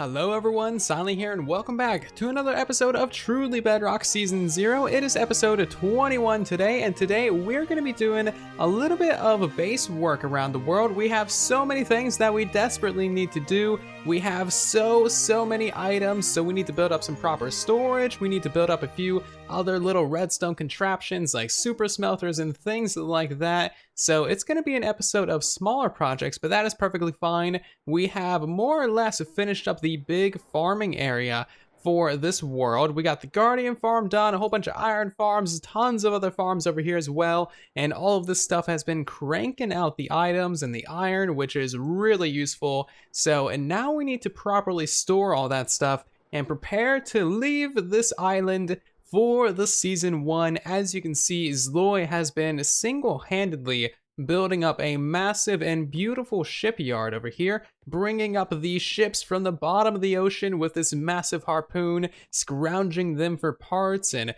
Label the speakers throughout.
Speaker 1: Hello everyone, Silent here, and welcome back to another episode of Truly Bedrock Season 0. It is episode 21 today, and today we're going to be doing a little bit of base work around the world. We have so many things that we desperately need to do. We have so many items, so we need to build up some proper storage. We need to build up a few other little redstone contraptions like super smelters and things like that. So it's going to be an episode of smaller projects, but that is perfectly fine. We have more or less finished up the big farming area for this world. We got the Guardian farm done, a whole bunch of iron farms, tons of other farms over here as well, and all of this stuff has been cranking out the items and the iron, which is really useful. So, and now we need to properly store all that stuff and prepare to leave this island for the Season 1. As you can see, Zloy has been single-handedly building up a massive and beautiful shipyard over here, bringing up these ships from the bottom of the ocean with this massive harpoon, scrounging them for parts and,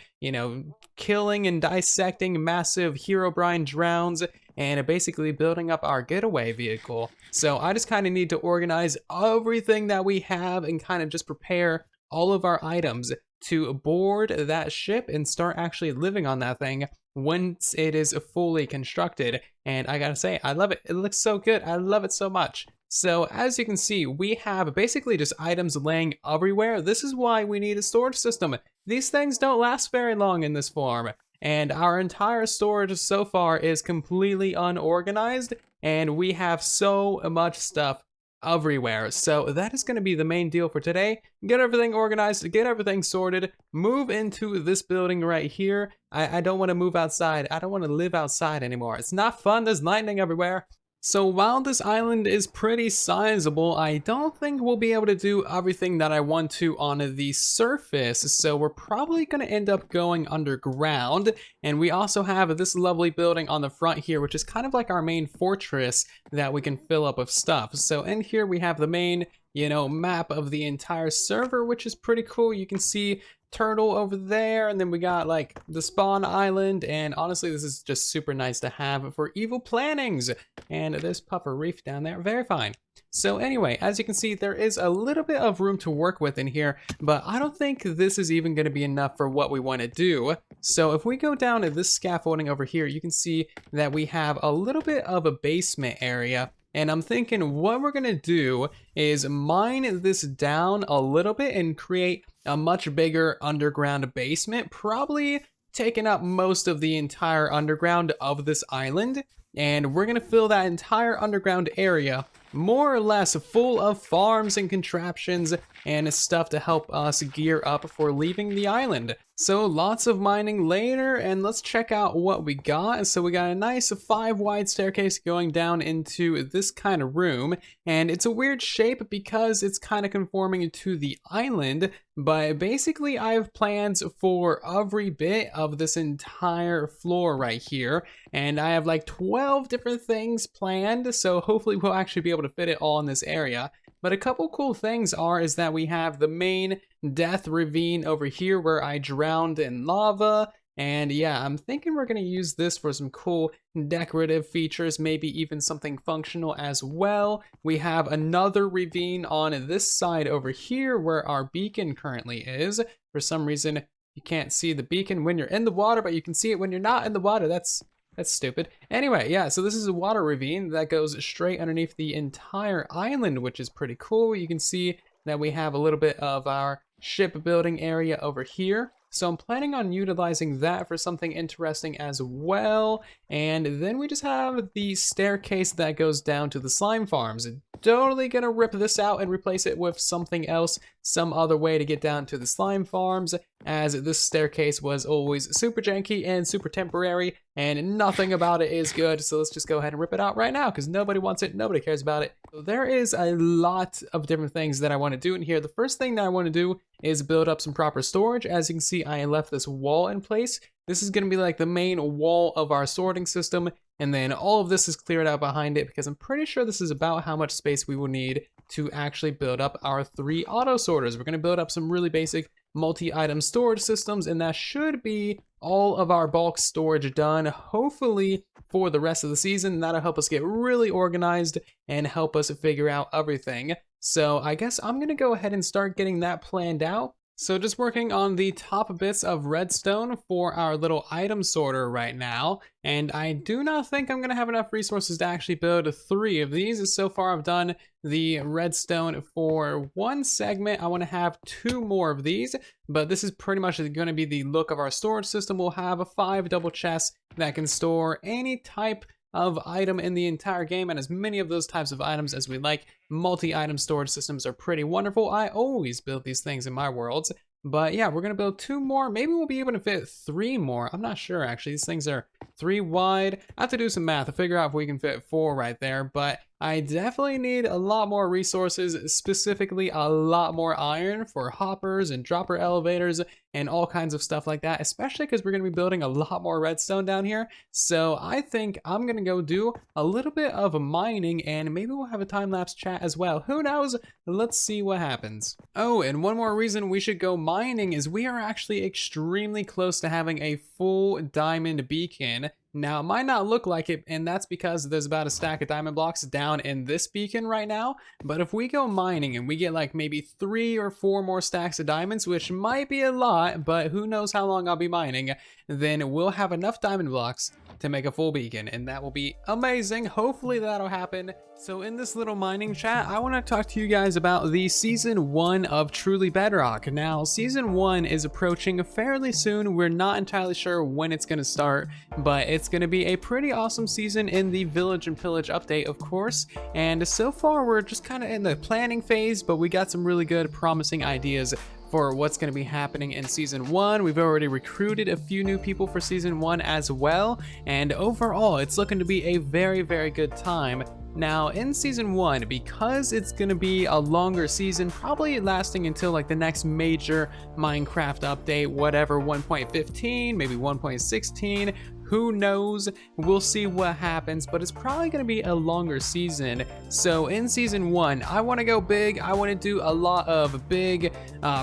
Speaker 1: killing and dissecting massive Herobrine drowns, and basically building up our getaway vehicle. So I just kind of need to organize everything that we have and kind of just prepare all of our items to board that ship and start actually living on that thing once it is fully constructed. And I gotta say, I love it. It looks so good. I love it so much. So as you can see, we have basically just items laying everywhere. This is why we need a storage system. These things don't last very long in this form. And our entire storage so far is completely unorganized, and we have so much stuff everywhere. So that is going to be the main deal for today. Get everything organized, get everything sorted, move into this building right here. I don't want to move outside. I don't want to live outside anymore. It's not fun. There's lightning everywhere. So while this island is pretty sizable, I don't think we'll be able to do everything that I want to on the surface, so we're probably going to end up going underground. And we also have this lovely building on the front here, which is kind of like our main fortress that we can fill up with stuff. So in here we have the main, map of the entire server, which is pretty cool. You can see turtle over there, and then we got like the spawn island, and honestly this is just super nice to have for evil plannings. And there's Puffer Reef down there, very fine. So anyway, as you can see, there is a little bit of room to work with in here, but I don't think this is even going to be enough for what we want to do. So if we go down to this scaffolding over here, you can see that we have a little bit of a basement area. And I'm thinking what we're gonna do is mine this down a little bit and create a much bigger underground basement, probably taking up most of the entire underground of this island. And we're gonna fill that entire underground area more or less full of farms and contraptions and stuff to help us gear up for leaving the island. So lots of mining later, and let's check out what we got. So we got a nice 5-wide staircase going down into this kind of room, and it's a weird shape because it's kind of conforming to the island, but basically I have plans for every bit of this entire floor right here, and I have like 12 different things planned, so hopefully we'll actually be able to fit it all in this area. But a couple cool things is that we have the main death ravine over here where I drowned in lava. And yeah, I'm thinking we're going to use this for some cool decorative features, maybe even something functional as well. We have another ravine on this side over here where our beacon currently is. For some reason, you can't see the beacon when you're in the water, but you can see it when you're not in the water. That's stupid. Anyway, yeah, so this is a water ravine that goes straight underneath the entire island, which is pretty cool. You can see that we have a little bit of our shipbuilding area over here. So I'm planning on utilizing that for something interesting as well. And then we just have the staircase that goes down to the slime farms. Totally gonna rip this out and replace it with something else, some other way to get down to the slime farms, as this staircase was always super janky and super temporary, and nothing about it is good. So let's just go ahead and rip it out right now, because nobody wants it, nobody cares about it. So there is a lot of different things that I want to do in here. The first thing that I want to do is build up some proper storage. As you can see, I left this wall in place. This is going to be like the main wall of our sorting system, and then all of this is cleared out behind it because I'm pretty sure this is about how much space we will need to actually build up our 3 auto sorters. We're going to build up some really basic multi-item storage systems, and that should be all of our bulk storage done, hopefully for the rest of the season. That'll help us get really organized and help us figure out everything. So I guess I'm gonna go ahead and start getting that planned out. So just working on the top bits of redstone for our little item sorter right now. And I do not think I'm gonna have enough resources to actually build 3 of these. So far I've done the redstone for 1 segment. I wanna have 2 more of these, but this is pretty much gonna be the look of our storage system. We'll have 5 double chests that can store any type of item in the entire game, and as many of those types of items as we like. Multi-item storage systems are pretty wonderful. I always build these things in my worlds. But yeah, we're gonna build 2 more. Maybe we'll be able to fit 3 more. I'm not sure actually. These things are 3 wide. I have to do some math to figure out if we can fit 4 right there, but I definitely need a lot more resources, specifically a lot more iron for hoppers and dropper elevators and all kinds of stuff like that, especially because we're going to be building a lot more redstone down here. So I think I'm going to go do a little bit of mining, and maybe we'll have a time-lapse chat as well. Who knows? Let's see what happens. Oh, and one more reason we should go mining is we are actually extremely close to having a full diamond beacon. Now, it might not look like it, and that's because there's about a stack of diamond blocks down in this beacon right now. But if we go mining and we get like maybe 3 or 4 more stacks of diamonds, which might be a lot, but who knows how long I'll be mining, then we'll have enough diamond blocks to make a full beacon, and that will be amazing. Hopefully that'll happen. So in this little mining chat, I want to talk to you guys about the season 1 of Truly Bedrock. Now, season 1 is approaching fairly soon. We're not entirely sure when it's going to start, but it's going to be a pretty awesome season in the Village and Pillage update, of course. And so far, we're just kind of in the planning phase, but we got some really good, promising ideas for what's going to be happening in season 1. We've already recruited a few new people for season 1 as well, and overall it's looking to be a very, very good time. Now in season 1, because it's going to be a longer season, probably lasting until like the next major Minecraft update, whatever, 1.15, maybe 1.16, who knows? We'll see what happens, but it's probably going to be a longer season. So in season 1, I want to go big. I want to do a lot of big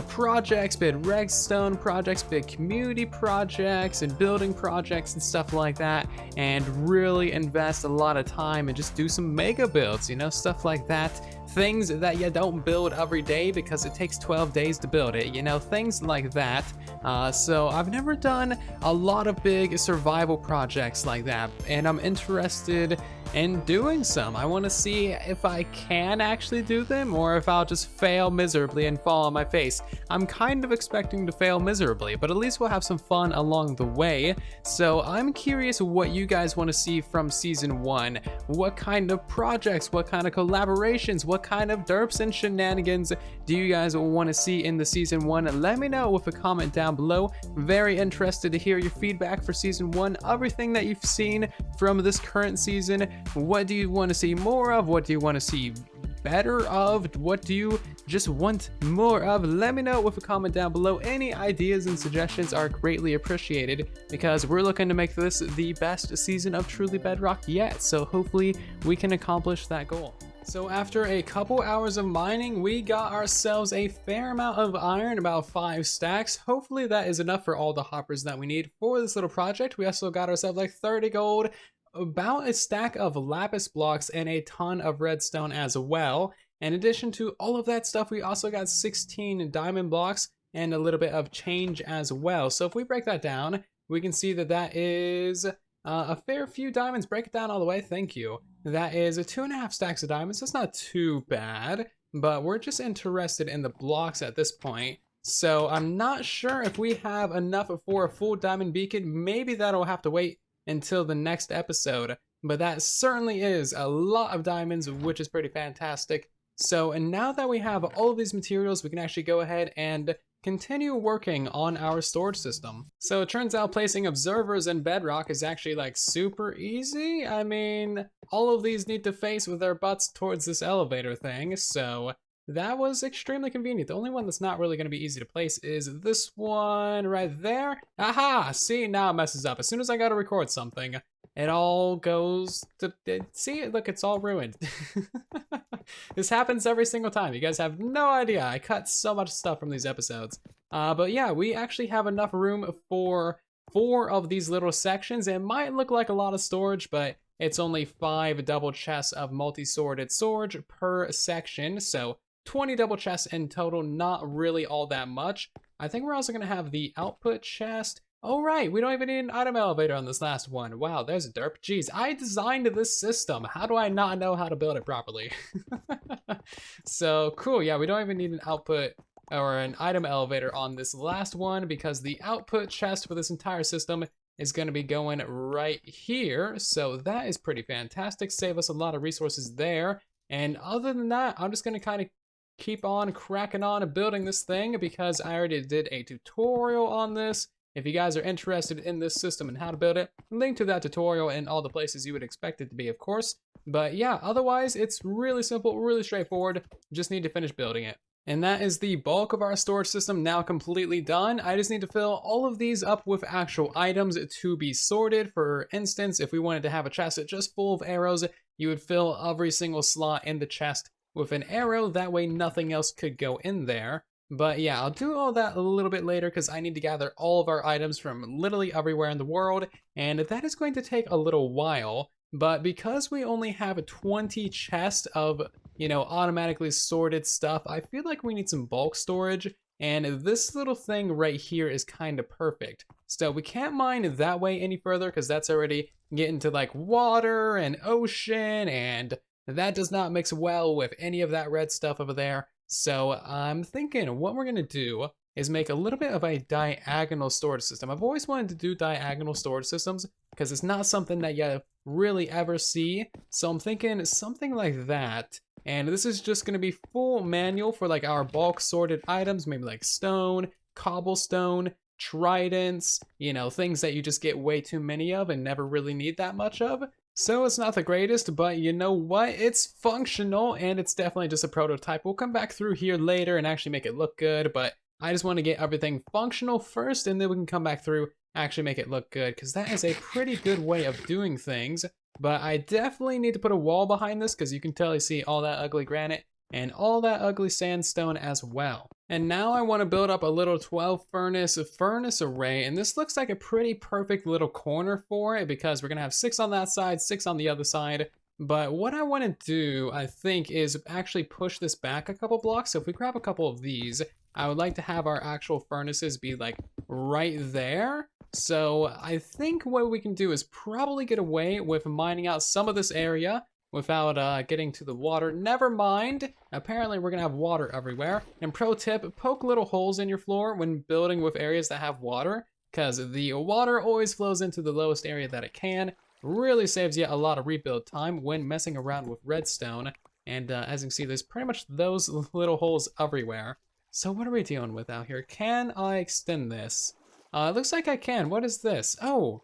Speaker 1: projects, big redstone projects, big community projects, and building projects and stuff like that, and really invest a lot of time and just do some mega builds, you know, stuff like that. Things that you don't build every day because it takes 12 days to build it, you know, things like that. So I've never done a lot of big survival projects like that, and I'm interested in doing some. I want to see if I can actually do them or if I'll just fail miserably and fall on my face. I'm kind of expecting to fail miserably, but at least we'll have some fun along the way. So I'm curious what you guys want to see from season 1. What kind of projects, what kind of collaborations, what kind of derps and shenanigans do you guys want to see in the season 1? Let me know with a comment down below. Very interested to hear your feedback for season 1, everything that you've seen from this current season. What do you want to see more of? What do you want to see better of? What do you just want more of? Let me know with a comment down below. Any ideas and suggestions are greatly appreciated because we're looking to make this the best season of Truly Bedrock yet. So hopefully we can accomplish that goal. So after a couple hours of mining, we got ourselves a fair amount of iron, about 5 stacks. Hopefully that is enough for all the hoppers that we need for this little project. We also got ourselves like 30 gold, about a stack of lapis blocks, and a ton of redstone as well. In addition to all of that stuff, we also got 16 diamond blocks and a little bit of change as well. So if we break that down, we can see that that is a fair few diamonds. Break it down all the way, thank you. That is 2.5 stacks of diamonds. That's not too bad, but we're just interested in the blocks at this point. So I'm not sure if we have enough for a full diamond beacon. Maybe that'll have to wait until the next episode, but that certainly is a lot of diamonds, which is pretty fantastic. So, and now that we have all of these materials, we can actually go ahead and continue working on our storage system. So it turns out placing observers in Bedrock is actually like super easy. I mean, all of these need to face with their butts towards this elevator thing, so that was extremely convenient. The only one that's not really going to be easy to place is this one right there. Aha! See, now it messes up. As soon as I go to record something, it all goes to... See, look, it's all ruined. This happens every single time. You guys have no idea. I cut so much stuff from these episodes. But yeah, we actually have enough room for 4 of these little sections. It might look like a lot of storage, but it's only 5 double chests of multi-sworded storage per section. So 20 double chests in total, not really all that much. I think we're also gonna have the output chest. Oh right, we don't even need an item elevator on this last one. Wow, there's a derp. Jeez, I designed this system. How do I not know how to build it properly? So cool, yeah, we don't even need an output or an item elevator on this last one because the output chest for this entire system is gonna be going right here. So that is pretty fantastic. Save us a lot of resources there. And other than that, I'm just gonna kind of keep on cracking on and building this thing because I already did a tutorial on this. If you guys are interested in this system and how to build it, link to that tutorial in all the places you would expect it to be, of course. But yeah, otherwise, it's really simple, really straightforward. Just need to finish building it. And that is the bulk of our storage system now completely done. I just need to fill all of these up with actual items to be sorted. For instance, if we wanted to have a chest just full of arrows, you would fill every single slot in the chest with an arrow. That way nothing else could go in there. But yeah, I'll do all that a little bit later because I need to gather all of our items from literally everywhere in the world, and that is going to take a little while. But because we only have 20 chests of, automatically sorted stuff, I feel like we need some bulk storage, and this little thing right here is kind of perfect. So we can't mine that way any further because that's already getting to like water and ocean, and that does not mix well with any of that red stuff over there. So I'm thinking what we're gonna do is make a little bit of a diagonal storage system. I've always wanted to do diagonal storage systems because it's not something that you really ever see. So I'm thinking something like that. And this is just gonna be full manual for like our bulk sorted items, maybe like stone, cobblestone, tridents, things that you just get way too many of and never really need that much of. So it's not the greatest, but you know what? It's functional and it's definitely just a prototype. We'll come back through here later and actually make it look good, but I just want to get everything functional first and then we can come back through, actually make it look good, because that is a pretty good way of doing things. But I definitely need to put a wall behind this because you can totally see all that ugly granite and all that ugly sandstone as well. And now I want to build up a little 12 furnace array, and this looks like a pretty perfect little corner for it because we're gonna have 6 on that side, 6 on the other side. But what I want to do, I think, is actually push this back a couple blocks. So if we grab a couple of these, I would like to have our actual furnaces be like right there. So I think what we can do is probably get away with mining out some of this area without getting to the water. Never mind. Apparently we're gonna have water everywhere. And pro tip, poke little holes in your floor when building with areas that have water, because the water always flows into the lowest area that it can. Really saves you a lot of rebuild time when messing around with redstone. And as you can see, there's pretty much those little holes everywhere. So what are we dealing with out here? Can I extend this? It looks like I can. What is this? Oh,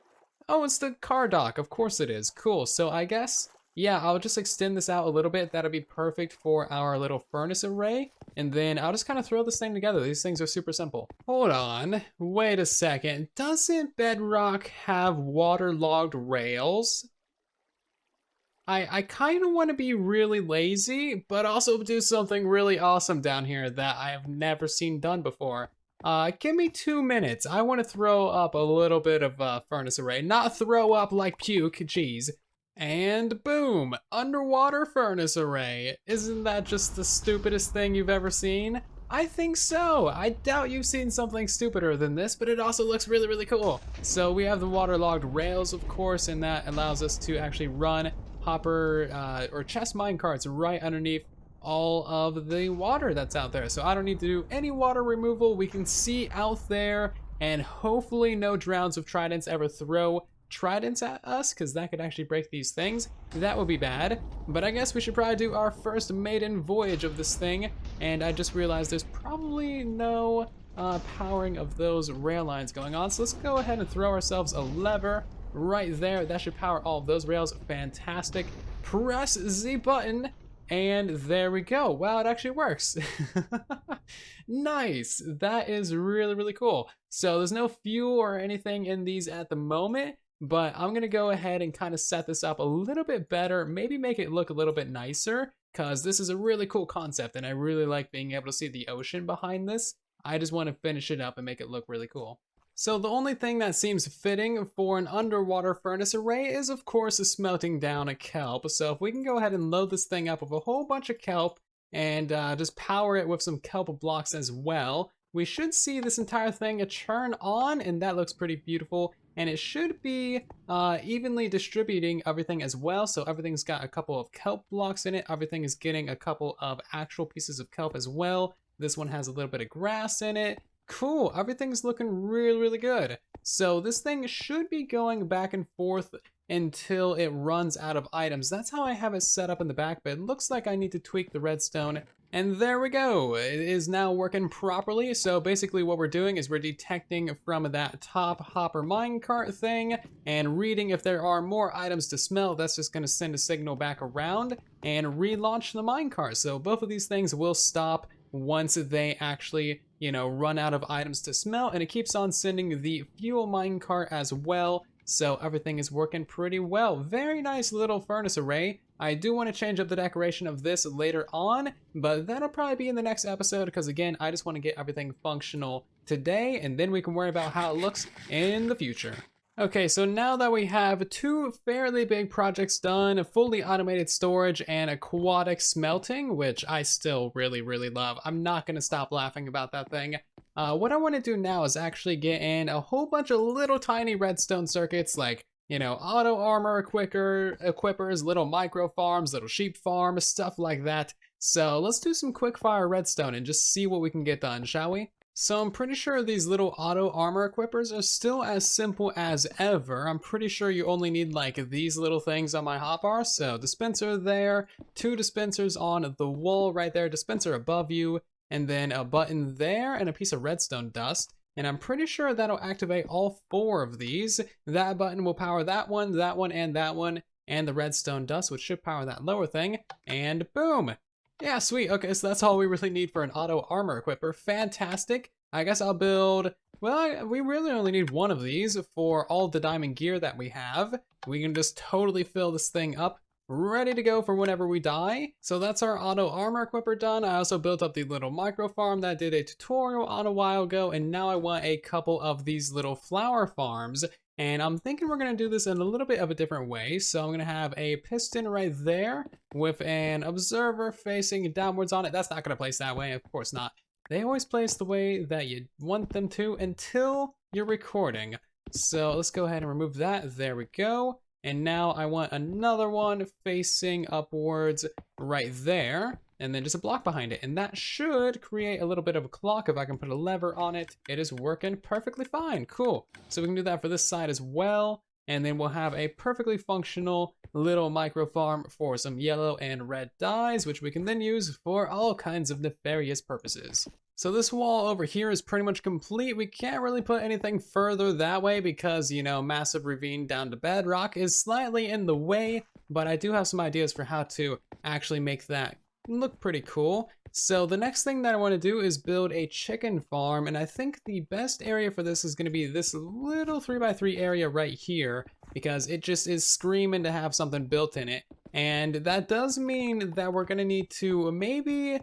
Speaker 1: it's the car dock. Of course it is. Cool. So I guess, yeah, I'll just extend this out a little bit. That'll be perfect for our little furnace array. And then I'll just kind of throw this thing together. These things are super simple. Hold on, wait a second. Doesn't Bedrock have waterlogged rails? I kind of want to be really lazy, but also do something really awesome down here that I have never seen done before. Give me 2 minutes. I want to throw up a little bit of furnace array. Not throw up like puke, jeez. And boom, underwater furnace array. Isn't that just the stupidest thing you've ever seen? I think so. I doubt you've seen something stupider than this, but it also looks really, really cool. So we have the waterlogged rails, of course, and that allows us to actually run hopper or chest mine carts right underneath all of the water that's out there. So I don't need to do any water removal. We can see out there, and hopefully no drowns of tridents ever throw tridents at us, because that could actually break these things. That would be bad. But I guess we should probably do our first maiden voyage of this thing. And I just realized there's probably no powering of those rail lines going on. So let's go ahead and throw ourselves a lever right there. That should power all of those rails. Fantastic. Press the button. And there we go. Wow, it actually works. Nice. That is really, really cool. So there's no fuel or anything in these at the moment, but I'm gonna go ahead and kind of set this up a little bit better, maybe make it look a little bit nicer, because this is a really cool concept and I really like being able to see the ocean behind this. I just want to finish it up and make it look really cool. So the only thing that seems fitting for an underwater furnace array is, of course, smelting down a kelp. So if we can go ahead and load this thing up with a whole bunch of kelp, and just power it with some kelp blocks as well, we should see this entire thing turn on, and that looks pretty beautiful. And it should be evenly distributing everything as well. So everything's got a couple of kelp blocks in it. Everything is getting a couple of actual pieces of kelp as well. This one has a little bit of grass in it. Cool, everything's looking really, really good. So this thing should be going back and forth until it runs out of items. That's how I have it set up in the back, but it looks like I need to tweak the redstone. And there we go, it is now working properly. So basically what we're doing is we're detecting from that top hopper minecart thing and reading if there are more items to smelt. That's just gonna send a signal back around and relaunch the minecart. So both of these things will stop once they actually, run out of items to smelt, and it keeps on sending the fuel minecart as well. So everything is working pretty well. Very nice little furnace array. I do want to change up the decoration of this later on, but that'll probably be in the next episode because again, I just want to get everything functional today, and then we can worry about how it looks in the future. Okay, so now that we have two fairly big projects done, fully automated storage and aquatic smelting, which I still really, really love. I'm not going to stop laughing about that thing. What I want to do now is actually get in a whole bunch of little tiny redstone circuits like, auto armor equippers, little micro farms, little sheep farms, stuff like that. So let's do some quick fire redstone and just see what we can get done, shall we? So I'm pretty sure these little auto armor equippers are still as simple as ever. I'm pretty sure you only need like these little things on my hotbar. So dispenser there, 2 dispensers on the wall right there, dispenser above you, and then a button there and a piece of redstone dust. And I'm pretty sure that'll activate all 4 of these. That button will power that one, and that one, and the redstone dust, which should power that lower thing. And boom! Yeah, sweet. Okay, so that's all we really need for an auto armor equipper. Fantastic. I guess I'll build, well, we really only need 1 of these for all the diamond gear that we have. We can just totally fill this thing up, ready to go for whenever we die. So that's our auto armor equipper done. I also built up the little micro farm that I did a tutorial on a while ago, and now I want a couple of these little flower farms. And I'm thinking we're gonna do this in a little bit of a different way. So I'm gonna have a piston right there with an observer facing downwards on it. That's not gonna place that way, of course not. They always place the way that you want them to until you're recording. So let's go ahead and remove that. There we go. And now I want another one facing upwards right there, and then just a block behind it. And that should create a little bit of a clock if I can put a lever on it. It is working perfectly fine. Cool. So we can do that for this side as well. And then we'll have a perfectly functional little micro farm for some yellow and red dyes, which we can then use for all kinds of nefarious purposes. So this wall over here is pretty much complete. We can't really put anything further that way because, massive ravine down to bedrock is slightly in the way, but I do have some ideas for how to actually make that look pretty cool. So the next thing that I want to do is build a chicken farm, and I think the best area for this is going to be this little 3x3 area right here because it just is screaming to have something built in it. And that does mean that we're going to need to maybe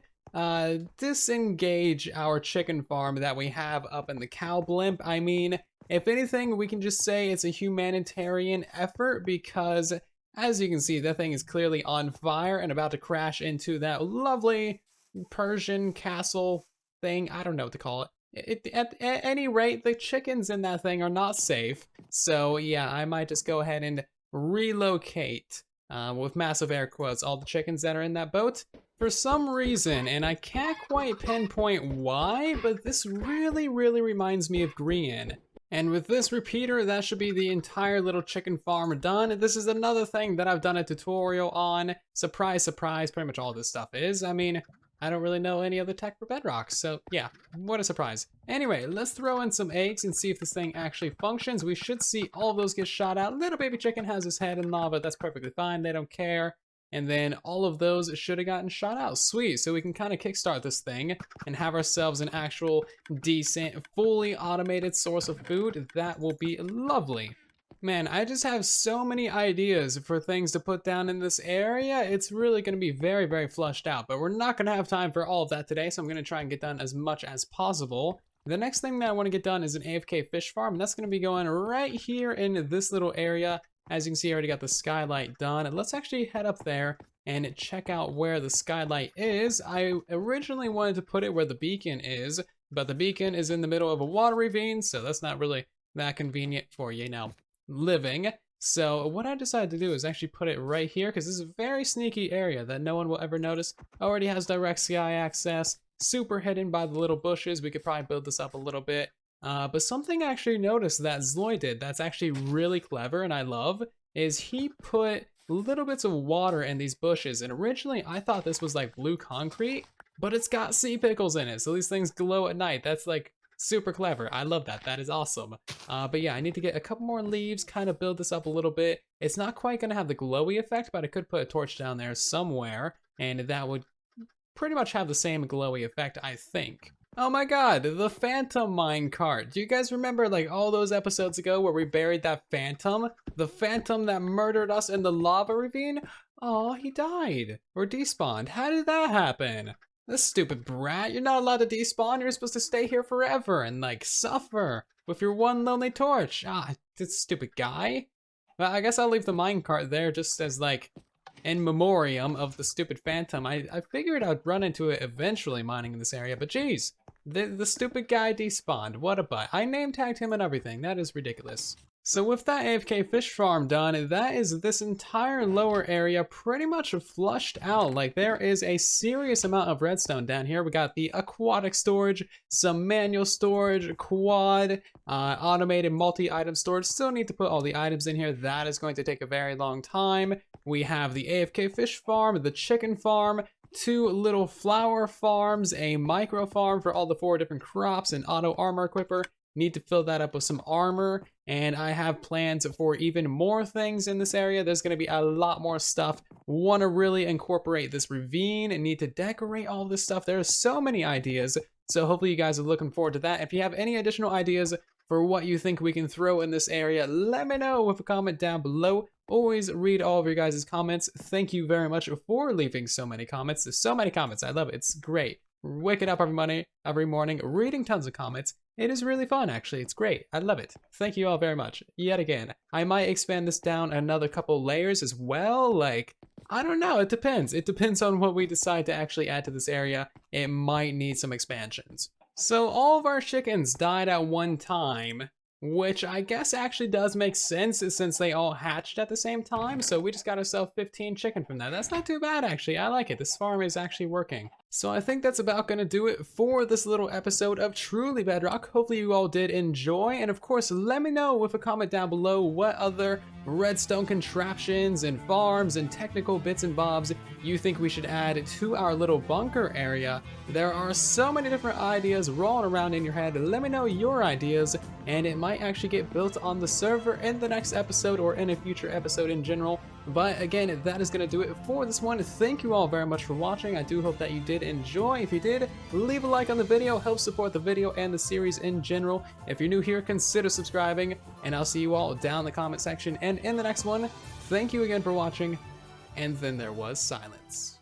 Speaker 1: disengage our chicken farm that we have up in the cow blimp. I mean, if anything, we can just say it's a humanitarian effort because, as you can see, that thing is clearly on fire and about to crash into that lovely Persian castle thing. I don't know what to call it. At any rate, the chickens in that thing are not safe. So yeah, I might just go ahead and relocate, with massive air quotes, all the chickens that are in that boat. For some reason, and I can't quite pinpoint why, but this really, really reminds me of Grian. And with this repeater, that should be the entire little chicken farm done. This is another thing that I've done a tutorial on. Surprise, surprise, pretty much all this stuff is. I mean, I don't really know any other tech for Bedrock, so yeah, what a surprise. Anyway, let's throw in some eggs and see if this thing actually functions. We should see all of those get shot out. Little baby chicken has his head in lava, that's perfectly fine, they don't care. And then all of those should have gotten shot out. Sweet, so we can kind of kickstart this thing and have ourselves an actual decent, fully automated source of food. That will be lovely. Man, I just have so many ideas for things to put down in this area. It's really going to be very, very flushed out, but we're not going to have time for all of that today, so I'm going to try and get done as much as possible. The next thing that I want to get done is an AFK Fish Farm, and that's going to be going right here in this little area As you can see, I already got the skylight done. And let's actually head up there and check out where the skylight is. I originally wanted to put it where the beacon is, but the beacon is in the middle of a water ravine, so that's not really that convenient for, you know, living. So what I decided to do is actually put it right here, because this is a very sneaky area that no one will ever notice. Already has direct sky access, super hidden by the little bushes. We could probably build this up a little bit. But something I actually noticed that Zloy did that's actually really clever and I love is he put little bits of water in these bushes. And originally I thought this was like blue concrete, but it's got sea pickles in it. So these things glow at night. That's like super clever. I love that. That is awesome. But yeah, I need to get a couple more leaves, kind of build this up a little bit. It's not quite going to have the glowy effect, but I could put a torch down there somewhere and that would pretty much have the same glowy effect, I think. Oh my god, the phantom minecart. Do you guys remember like all those episodes ago where we buried that phantom? The phantom that murdered us in the lava ravine? Oh, he died. Or despawned. How did that happen? This stupid brat, you're not allowed to despawn. You're supposed to stay here forever and like suffer with your one lonely torch. Ah, this stupid guy. Well, I guess I'll leave the minecart there just as like in memoriam of the stupid phantom. I figured I'd run into it eventually mining in this area, but geez, the stupid guy despawned. What a butt. I name tagged him and everything. That is ridiculous. So with that AFK Fish Farm done, that is this entire lower area pretty much flushed out. Like there is a serious amount of redstone down here. We got the aquatic storage, some manual storage, quad, automated multi-item storage. Still need to put all the items in here. That is going to take a very long time. We have the AFK Fish Farm, the chicken farm, 2 little flower farms, a micro farm for all the 4 different crops, an auto armor equipper. Need to fill that up with some armor, and I have plans for even more things in this area. There's going to be a lot more stuff. Want to really incorporate this ravine and need to decorate all this stuff. There are so many ideas, so hopefully you guys are looking forward to that. If you have any additional ideas for what you think we can throw in this area, let me know with a comment down below. Always read all of your guys' comments. Thank you very much for leaving so many comments. There's so many comments. I love it. It's great. Waking up every morning, reading tons of comments. It is really fun, actually. It's great. I love it. Thank you all very much. Yet again, I might expand this down another couple layers as well. Like, I don't know. It depends. It depends on what we decide to actually add to this area. It might need some expansions. So all of our chickens died at one time, which I guess actually does make sense since they all hatched at the same time. So we just got ourselves 15 chicken from that. That's not too bad, actually. I like it. This farm is actually working. So I think that's about going to do it for this little episode of Truly Bedrock. Hopefully you all did enjoy. And of course, let me know with a comment down below what other redstone contraptions and farms and technical bits and bobs you think we should add to our little bunker area. There are so many different ideas rolling around in your head. Let me know your ideas, and it might actually get built on the server in the next episode or in a future episode in general. But again, that is going to do it for this one. Thank you all very much for watching. I do hope that you did enjoy. If you did, leave a like on the video. Help support the video and the series in general. If you're new here, consider subscribing, and I'll see you all down in the comment section and in the next one. Thank you again for watching, and then there was silence.